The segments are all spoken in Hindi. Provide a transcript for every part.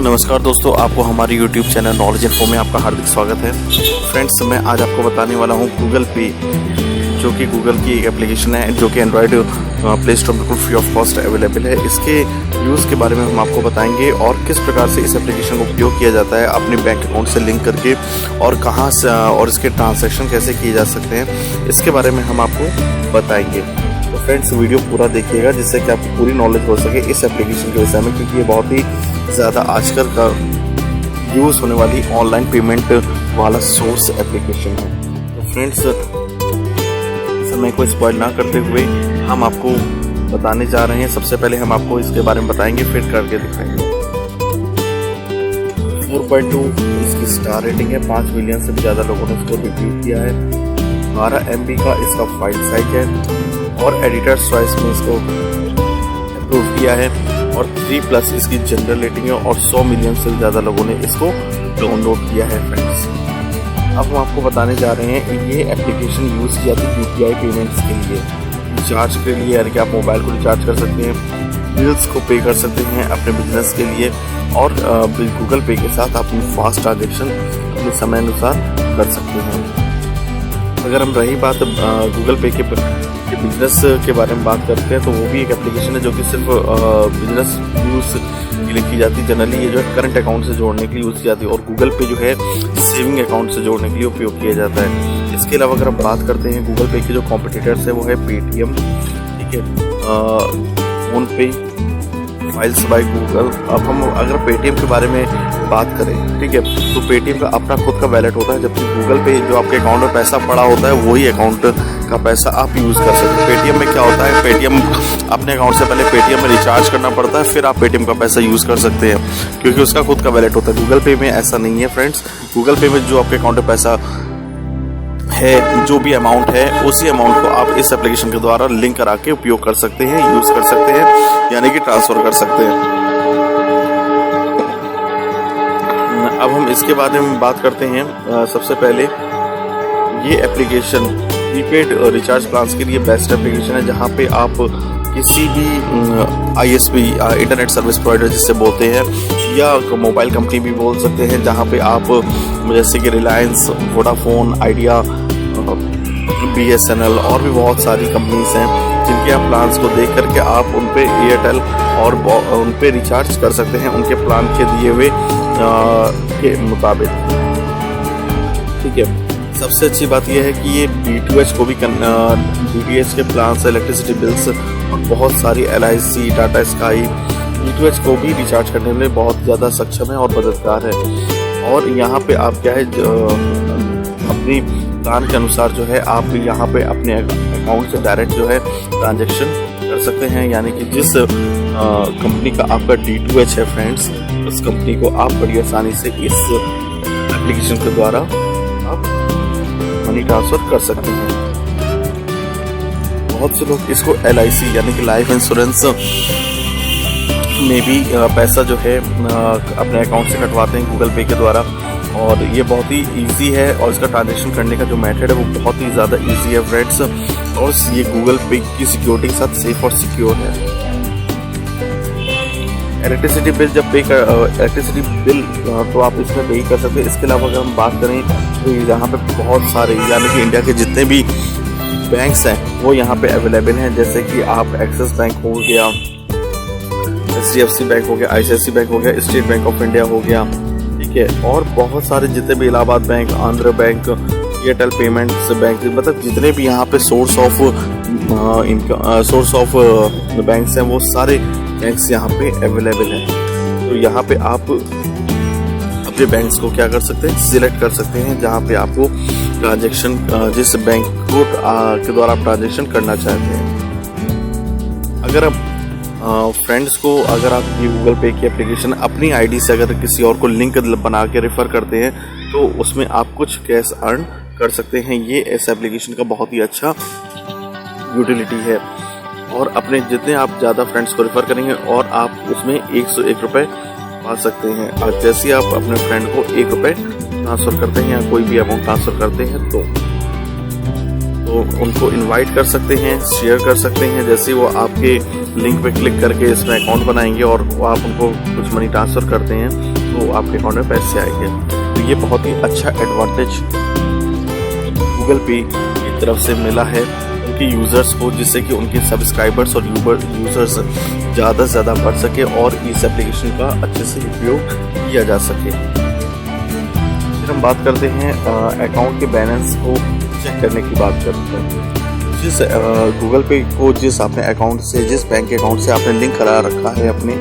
नमस्कार दोस्तों, आपको हमारे YouTube चैनल नॉलेज इन्फो में आपका हार्दिक स्वागत है। फ्रेंड्स, मैं आज आपको बताने वाला हूं गूगल पे, जो कि गूगल की एक एप्लीकेशन है जो कि एंड्रॉयड प्ले स्टोर बिल्कुल फ्री ऑफ कॉस्ट अवेलेबल है। इसके यूज़ के बारे में हम आपको बताएंगे और किस प्रकार से इस एप्लीकेशन का उपयोग किया जाता है अपने बैंक अकाउंट से लिंक करके, और कहाँ से और इसके ट्रांजैक्शन कैसे किए जा सकते हैं, इसके बारे में हम आपको बताएंगे। तो फ्रेंड्स, वीडियो पूरा देखिएगा जिससे कि आपको पूरी नॉलेज हो सके इस एप्लीकेशन के विषय में, क्योंकि ये बहुत ही ज़्यादा आजकल का यूज़ होने वाली ऑनलाइन पेमेंट वाला सोर्स एप्लीकेशन है। तो फ्रेंड्स, समय को स्पॉइल ना करते हुए हम आपको बताने जा रहे हैं। सबसे पहले हम आपको इसके बारे में बताएंगे, फिर करके दिखाएंगे। 4.2 इसकी स्टार रेटिंग है, 5 मिलियन से भी ज़्यादा लोगों ने इसको रिव्यू किया है। 12 MB का इसका फाइल साइज है और एडिटर्स चॉइस में इसको अप्रूव किया है, और 3+ इसकी जनरल रेटिंग है और 100 मिलियन से ज़्यादा लोगों ने इसको डाउनलोड किया है। फ्रेंड्स, अब हम आपको बताने जा रहे हैं ये एप्लीकेशन यूज़ की जाती है UPI पेमेंट्स के लिए, रिचार्ज के लिए, यानी कि आप मोबाइल को रिचार्ज कर सकते हैं, बिल्स को पे कर सकते हैं अपने बिजनेस के लिए, और गूगल पे के साथ अपनी फास्ट ट्रांजेक्शन अपने समय अनुसार कर सकते हैं। अगर हम रही बात गूगल पे के बिजनेस के बारे में बात करते हैं, तो वो भी एक एप्लीकेशन है जो कि सिर्फ बिजनेस यूज़ के लिए की जाती है। जनरली ये जो है करंट अकाउंट से जोड़ने के लिए यूज़ की जाती है, और गूगल पे जो है सेविंग अकाउंट से जोड़ने के लिए उपयोग किया जाता है। इसके अलावा अगर हम बात करते हैं गूगल पे के जो कॉम्पिटिटर्स है, वो है पेटीएम, ठीक है, फोन पे, फाइल्स बाय गूगल। अब हम अगर पेटीएम के बारे में बात करें, ठीक है, तो पेटीएम का अपना खुद का वैलेट होता है, जबकि गूगल पे जो आपके अकाउंट में पैसा पड़ा होता है वही अकाउंट का पैसा आप यूज़ कर सकते हैं। पेटीएम में क्या होता है, पेटीएम अपने अकाउंट से पहले पेटीएम में रिचार्ज करना पड़ता है, फिर आप पेटीएम का पैसा यूज़ कर सकते हैं, क्योंकि उसका खुद का वैलेट होता है। गूगल पे में ऐसा नहीं है फ्रेंड्स। गूगल पे में जो आपके अकाउंट में पैसा है, जो भी अमाउंट है, उसी अमाउंट को आप इस एप्लीकेशन के द्वारा लिंक करा के उपयोग कर सकते हैं, यूज़ कर सकते हैं, यानी कि ट्रांसफ़र कर सकते हैं। अब हम इसके बारे में बात करते हैं। सबसे पहले ये एप्लीकेशन प्रीपेड रिचार्ज प्लान्स के लिए बेस्ट एप्लीकेशन है, जहाँ पे आप किसी भी ISP इंटरनेट सर्विस प्रोवाइडर जिससे बोलते हैं, या मोबाइल कंपनी भी बोल सकते हैं, जहाँ पे आप जैसे कि रिलायंस, वोडाफोन, आइडिया, BSNL और भी बहुत सारी कंपनीज हैं जिनके आप प्लान्स को देख करके आप उन पे एयरटेल और उन पे रिचार्ज कर सकते हैं उनके प्लान के दिए हुए के मुताबिक, ठीक है। सबसे अच्छी बात यह है कि ये DTH को भी DTH के प्लान से इलेक्ट्रिसिटी बिल्स और बहुत सारी LIC, टाटा स्काई, DTH को भी रिचार्ज करने में बहुत ज़्यादा सक्षम है और मददगार है। और यहाँ पे आप क्या है, अपनी प्लान के अनुसार जो है आप यहाँ पे अपने अकाउंट से डायरेक्ट जो है ट्रांजैक्शन कर सकते हैं, यानी कि जिस कंपनी का आपका DTH है फ्रेंड्स, उस कंपनी को आप बड़ी आसानी से इस एप्लीकेशन के द्वारा आप मनी ट्रांसफ़र कर सकते हैं। बहुत से लोग इसको LIC यानी कि लाइफ इंश्योरेंस में भी पैसा जो है अपने अकाउंट से कटवाते हैं गूगल पे के द्वारा, और ये बहुत ही इजी है, और इसका ट्रांजैक्शन करने का जो मेथड है वो बहुत ही ज़्यादा इजी है फ्रेंड्स, और ये गूगल पे की सिक्योरिटी के साथ सेफ और सिक्योर है। इलेक्ट्रिसिटी बिल इलेक्ट्रिसिटी बिल तो आप इसमें पे कर सकते हैं। इसके अलावा अगर हम बात करें तो यहाँ पे बहुत सारे, यानी कि इंडिया के जितने भी बैंक्स हैं वो यहाँ पे अवेलेबल हैं, जैसे कि आप एक्सिस बैंक हो गया, HDFC बैंक हो गया, ICICI बैंक हो गया, स्टेट बैंक ऑफ इंडिया हो गया, ठीक है, और बहुत सारे जितने भी Allahabad bank, Andhra bank, Airtel payments bank, मतलब जितने भी यहाँ पे सोर्स ऑफ बैंक्स हैं वो सारे बैंक्स यहाँ पे अवेलेबल हैं। तो यहाँ पे आप अपने बैंक्स को क्या कर सकते हैं, सिलेक्ट कर सकते हैं, जहाँ पे आपको ट्रांजैक्शन जिस बैंक को के द्वारा आप ट्रांजैक्शन करना चाहते हैं। अगर आप फ्रेंड्स को, अगर आप ये गूगल पे की एप्लीकेशन अपनी ID से अगर किसी और को लिंक बना के रेफ़र करते हैं, तो उसमें आप कुछ कैश अर्न कर सकते हैं। ये इस एप्लीकेशन का बहुत ही अच्छा यूटिलिटी है, और अपने जितने आप ज़्यादा फ्रेंड्स को रेफ़र करेंगे और आप उसमें 101 रुपये पा सकते हैं। और जैसे ही आप अपने फ्रेंड को 1 रुपये ट्रांसफ़र करते हैं या कोई भी अमाउंट ट्रांसफ़र करते हैं, तो उनको इनवाइट कर सकते हैं, शेयर कर सकते हैं। जैसे वो आपके लिंक पे क्लिक करके इसमें अकाउंट बनाएंगे और आप उनको कुछ मनी ट्रांसफ़र करते हैं तो आपके अकाउंट में पैसे आएंगे। तो ये बहुत ही अच्छा एडवांटेज गूगल पे की तरफ से मिला है उनके यूज़र्स को, जिससे कि उनके सब्सक्राइबर्स और यूज़र्स ज़्यादा से ज़्यादा बढ़ सके और इस एप्लीकेशन का अच्छे से उपयोग किया जा सके। फिर हम बात करते हैं अकाउंट के बैलेंस को चेक करने की बात करते हैं। जिस गूगल पे को जिस आपने अकाउंट से, जिस बैंक अकाउंट से आपने लिंक करा रखा है अपने,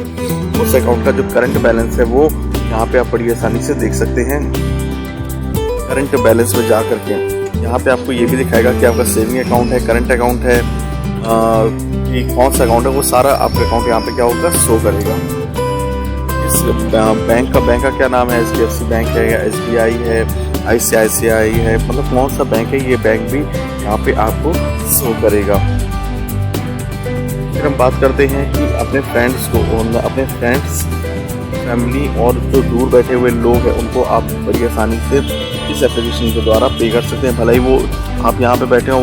उस अकाउंट का जो करंट बैलेंस है वो यहाँ पे आप बड़ी आसानी से देख सकते हैं। करंट बैलेंस में जा करके यहाँ पे आपको ये भी दिखाएगा कि आपका सेविंग अकाउंट है, करंट अकाउंट है, कि कौन सा अकाउंट है, वो सारा आपका अकाउंट यहाँ पे क्या होगा, शो करेगा। इस बैंक का क्या नाम है, HDFC बैंक है या SBI है, ICICI है, मतलब कौन सा बैंक है, ये बैंक भी यहाँ पे आपको शो करेगा। फिर हम बात करते हैं कि अपने फ्रेंड्स को, अपने फ्रेंड्स, फैमिली और जो दूर बैठे हुए लोग हैं उनको आप बड़ी आसानी से इस एप्लीकेशन के द्वारा पे कर सकते हैं। भले ही वो आप यहाँ पे बैठे हो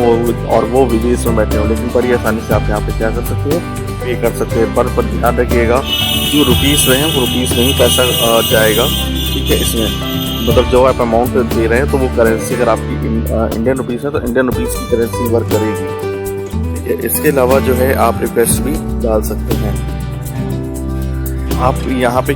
वो विदेश में बैठे हो, लेकिन बड़ी आसानी से आप यहाँ पे क्या कर सकते हैं, पे कर सकते हैं। पर ध्यान रखिएगा जो रुपीज़ में है वो रुपीज़ में ही पैसा जाएगा, ठीक है। इसमें मतलब जो आप अमाउंट दे रहे हैं तो वो करेंसी अगर आपकी इंडियन रुपीज़ है तो इंडियन रुपीज़ की करेंसी वर्क करेगी, ठीक है। इसके अलावा जो है आप रिक्वेस्ट भी डाल सकते हैं। आप यहाँ पे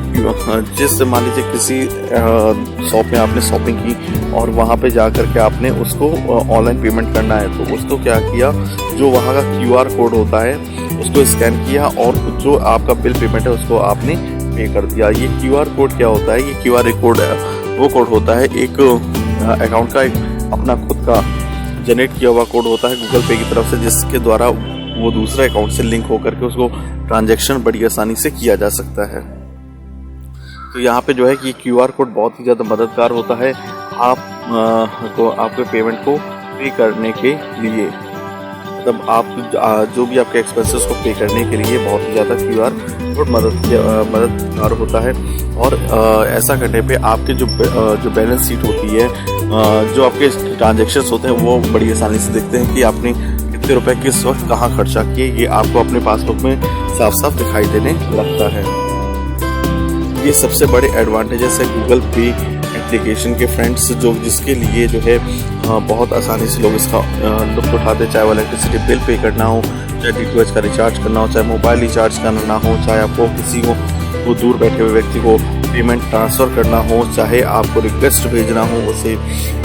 जिस मान लीजिए किसी शॉप में आपने शॉपिंग की और वहाँ पे जा कर के आपने उसको ऑनलाइन पेमेंट करना है, तो उसको क्या किया, जो वहाँ का QR कोड होता है उसको स्कैन किया और जो आपका बिल पेमेंट है उसको आपने पे कर दिया। ये QR कोड क्या होता है, ये QR कोड वो कोड होता है एक अकाउंट का, एक अपना खुद का जनरेट किया हुआ कोड होता है गूगल पे की तरफ से, जिसके द्वारा वो दूसरे अकाउंट से लिंक होकर के उसको ट्रांजैक्शन बड़ी आसानी से किया जा सकता है। तो यहाँ पे जो है कि QR कोड बहुत ही ज़्यादा मददगार होता है आपके पेमेंट को पे करने के लिए। मतलब आप जो भी आपके एक्सपेंसेस को पे करने के लिए बहुत ही ज़्यादा QR कोड मददगार होता है। और ऐसा करने पे आपके जो बैलेंस शीट होती है, जो आपके ट्रांजेक्शन्स होते हैं वो बड़ी आसानी से देखते हैं कि आपने कितने रुपए किस वक्त कहाँ खर्चा किए, ये आपको अपने पासबुक में साफ साफ दिखाई देने लगता है। ये सबसे बड़े एडवांटेजेस है गूगल पे एप्लीकेशन के फ्रेंड्स, जो जिसके लिए जो है बहुत आसानी से लोग इसका लुत्फ उठाते, चाहे वो इलेक्ट्रिसिटी बिल पे करना हो, चाहे DTH का रिचार्ज करना हो, चाहे मोबाइल रिचार्ज करना हो, चाहे आपको किसी को दूर बैठे हुए व्यक्ति को पेमेंट ट्रांसफ़र करना हो, चाहे आपको रिक्वेस्ट भेजना हो उसे।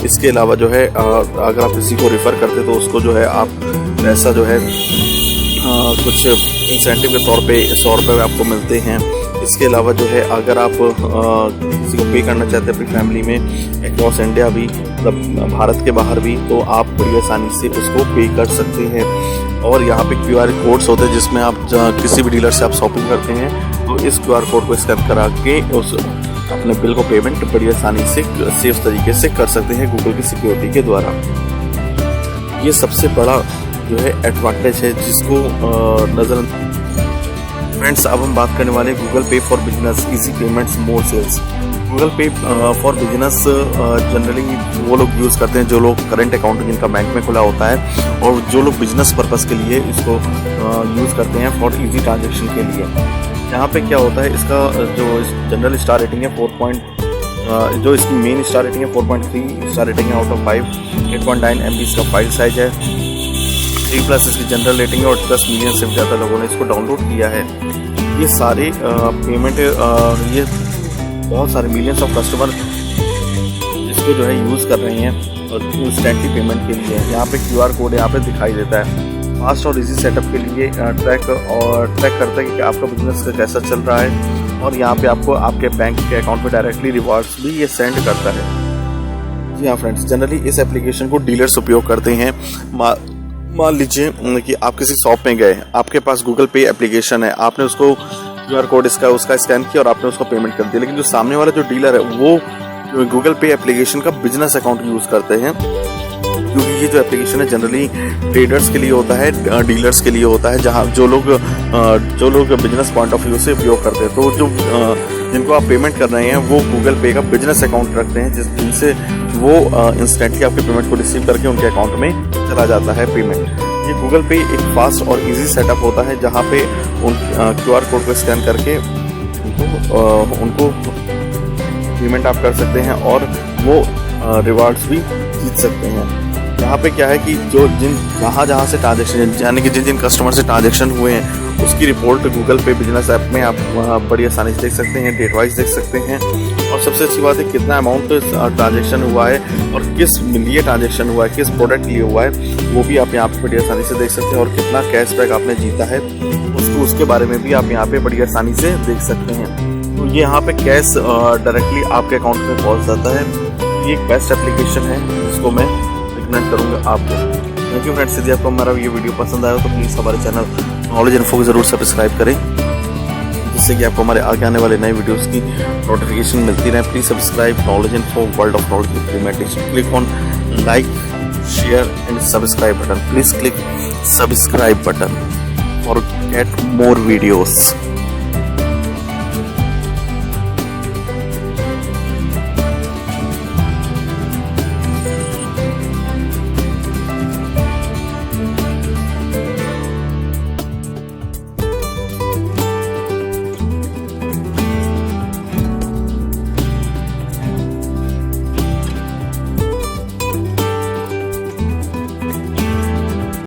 इसके अलावा जो है अगर आप किसी को रेफ़र करते तो उसको जो है आप पैसा जो है कुछ इंसेंटिव के तौर पे 100 रुपये आपको मिलते हैं। इसके अलावा जो है अगर आप किसी को पे करना चाहते हैं अपनी फैमिली में अक्रॉस इंडिया भी, मतलब भारत के बाहर भी, तो आप बड़ी आसानी से उसको पे कर सकते हैं। और यहाँ पे QR कोड्स होते हैं जिसमें आप किसी भी डीलर से आप शॉपिंग करते हैं तो इस QR कोड को स्कैन करा के उस अपने बिल को पेमेंट बड़ी आसानी से सेफ तरीके से कर सकते हैं गूगल की सिक्योरिटी के द्वारा। ये सबसे बड़ा जो है एडवांटेज है जिसको नज़र। फ्रेंड्स, अब हम बात करने वाले Google Pay for business, easy payments, more sales. Google Pay for business generally वो लोग यूज़ करते हैं जो लोग करंट अकाउंट जिनका बैंक में खुला होता है और जो लोग बिजनेस पर्पस के लिए इसको यूज़ करते हैं फॉर इजी ट्रांजेक्शन के लिए। यहाँ पे क्या होता है, इसका जो जनरल स्टार रेटिंग है 4. जो इसकी मेन स्टार रेटिंग है 4.3 स्टार रेटिंग है आउट ऑफ 5, 8.9 MB इसका फाइल साइज है, 3+ इसकी जनरल रेटिंग है और 10 मिलियन से ज़्यादा लोगों ने इसको डाउनलोड किया है। ये सारे पेमेंट ये बहुत सारे मिलियंस ऑफ कस्टमर इसको जो है यूज़ कर रहे हैं और इंस्टेंटली पेमेंट के लिए। यहाँ पे QR कोड यहाँ पे दिखाई देता है। फास्ट और इजी सेटअप के लिए ट्रैक करता है कि आपका बिजनेस कैसा चल रहा है और यहाँ पे आपको आपके बैंक के अकाउंट में डायरेक्टली रिवॉर्ड्स भी ये सेंड करता है। जी हाँ फ्रेंड्स, जनरली इस एप्लीकेशन को डीलर्स उपयोग करते हैं। मान लीजिए कि आप किसी शॉप में गए, आपके पास गूगल पे एप्लीकेशन है, आपने उसको QR कोड उसका स्कैन किया और आपने उसको पेमेंट कर दिया, लेकिन जो सामने वाला जो डीलर है वो गूगल पे एप्लीकेशन का बिजनेस अकाउंट यूज़ करते हैं, क्योंकि ये जो एप्लीकेशन है जनरली ट्रेडर्स के लिए होता है, डीलर्स के लिए होता है, जहाँ जो लोग बिजनेस पॉइंट ऑफ व्यू से उपयोग करते हैं। तो जो जिनको आप पेमेंट कर रहे हैं वो गूगल पे का बिजनेस अकाउंट रखते हैं, जिनसे वो इंस्टेंटली आपके पेमेंट को रिसीव करके उनके अकाउंट में चला जाता है पेमेंट। ये गूगल पे एक फास्ट और इजी सेटअप होता है जहाँ पे उन QR कोड को स्कैन करके उनको पेमेंट आप कर सकते हैं और वो रिवार्ड्स भी जीत सकते हैं। यहाँ पे क्या है कि जो जहाँ से ट्रांजेक्शन यानी कि जिन कस्टमर से ट्रांजेक्शन हुए हैं उसकी रिपोर्ट गूगल पे बिजनेस ऐप में आप बड़ी आसानी से देख सकते हैं, डेट वाइज देख सकते हैं और सबसे अच्छी बात है कितना अमाउंट ट्रांजेक्शन हुआ है और किस लिए ट्रांजेक्शन हुआ है, किस प्रोडक्ट लिए हुआ है, वो भी आप यहाँ पे बड़ी आसानी से देख सकते हैं और कितना कैशबैक आपने जीता है उसके बारे में भी आप यहाँ पे बड़ी आसानी से देख सकते हैं। तो ये यहाँ पे कैश डायरेक्टली आपके अकाउंट में पहुँच जाता है। ये एक बेस्ट एप्लीकेशन है जिसको मैं रिकमेंड करूँगा आपको। थैंक यू फ्रेंड्स, यदि आपको हमारा ये वीडियो पसंद आया तो प्लीज़ हमारे चैनल नॉलेज इन्फो को ज़रूर सब्सक्राइब करें जिससे कि आपको हमारे आगे आने वाले नए वीडियोस की नोटिफिकेशन मिलती रहे। Please subscribe knowledge info world of knowledge implementation. Click on like, share and subscribe button. Please click subscribe button for get more videos.